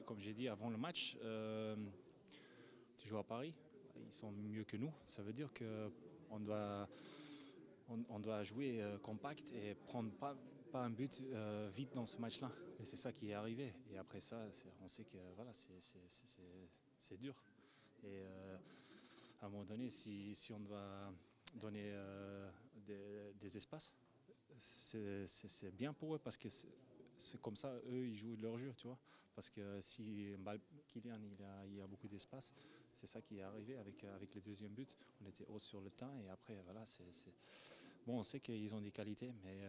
comme j'ai dit avant le match, tu joues à Paris, ils sont mieux que nous. Ça veut dire qu'on doit, on doit jouer compact et prendre pas un but vite dans ce match-là. Et c'est ça qui est arrivé. Et après ça, on sait que voilà, c'est dur. Et à un moment donné, si on doit donner des espaces, c'est bien pour eux parce que c'est comme ça, eux, ils jouent leur jeu, tu vois. Parce que si Kylian, il y a beaucoup d'espace, c'est ça qui est arrivé avec les deuxièmes buts. On était haut sur le temps et après, voilà, bon, on sait qu'ils ont des qualités, mais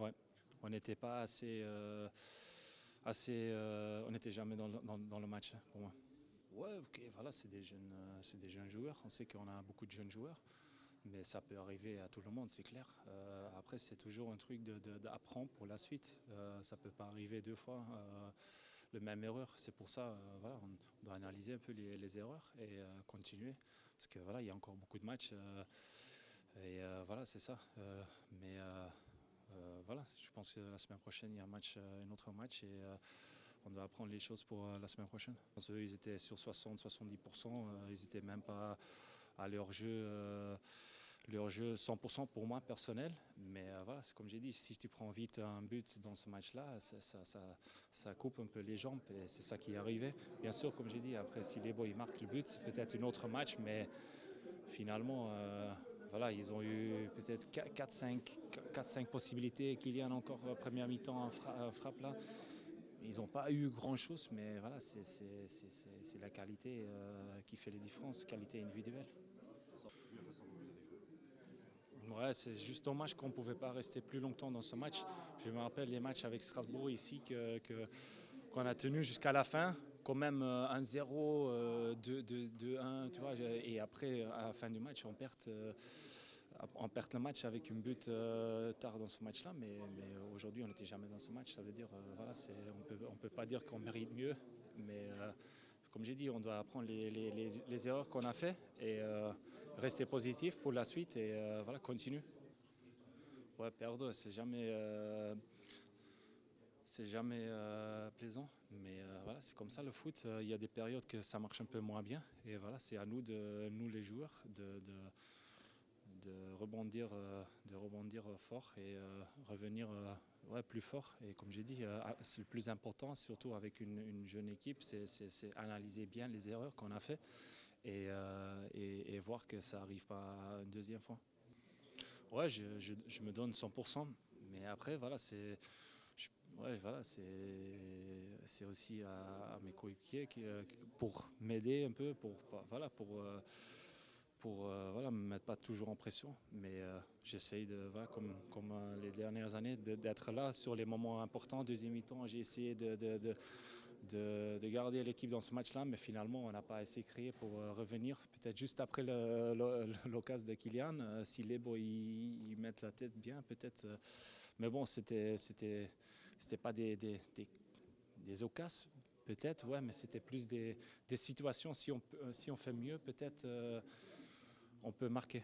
ouais, on n'était pas on n'était jamais dans le match pour moi. Ouais, ok, voilà, c'est des jeunes joueurs. On sait qu'on a beaucoup de jeunes joueurs. Mais ça peut arriver à tout le monde, c'est clair. Après, c'est toujours un truc d'apprendre pour la suite. Ça ne peut pas arriver deux fois la même erreur. C'est pour ça, voilà, on doit analyser un peu les erreurs et continuer. Parce que voilà, il y a encore beaucoup de matchs. Et voilà, c'est ça. Mais voilà, je pense que la semaine prochaine, il y a un autre match et on doit apprendre les choses pour la semaine prochaine. Parce qu'eux, ils étaient sur 60-70%, ils n'étaient même pas à leur jeu 100% pour moi personnel. Mais voilà, c'est comme j'ai dit, si tu prends vite un but dans ce match-là, ça coupe un peu les jambes et c'est ça qui est arrivé. Bien sûr, comme j'ai dit, après si les boys marquent le but, c'est peut-être un autre match, mais finalement, voilà, ils ont eu peut-être 4-5 possibilités. Kylian encore première mi-temps frappe là. Ils n'ont pas eu grand-chose, mais voilà, c'est la qualité qui fait les différences, qualité individuelle. Ouais, c'est juste dommage qu'on ne pouvait pas rester plus longtemps dans ce match. Je me rappelle les matchs avec Strasbourg ici qu'on a tenu jusqu'à la fin, quand même 1-0, 2-1, tu vois. Et après, à la fin du match, on perd le match avec une but tard dans ce match-là. Mais aujourd'hui, on n'était jamais dans ce match. Ça veut dire, voilà, on peut pas dire qu'on mérite mieux, mais comme j'ai dit, on doit apprendre les erreurs qu'on a fait et rester positif pour la suite et voilà, continue. Ouais, perdre, c'est jamais plaisant, mais voilà, c'est comme ça le foot. Il y a des périodes que ça marche un peu moins bien et voilà, c'est à nous, nous les joueurs, de rebondir fort et revenir ouais, plus fort. Et comme j'ai dit, c'est le plus important, surtout avec une jeune équipe, c'est analyser bien les erreurs qu'on a fait et voir que ça n'arrive pas une deuxième fois. Ouais, je me donne 100%, mais après, voilà, ouais, voilà, c'est aussi à mes coéquipiers pour m'aider un peu, voilà, pour voilà, me mettre pas toujours en pression, mais j'essaye de, voilà, comme les dernières années, d'être là sur les moments importants. Deuxième mi-temps, j'ai essayé de garder l'équipe dans ce match-là, mais finalement, on n'a pas assez créé pour revenir. Peut-être juste après l'occasion de Kylian, si les boys ils mettent la tête bien, peut-être. Mais bon, c'était pas des occasions, peut-être, ouais, mais c'était plus des situations. Si on fait mieux, peut-être on peut marquer.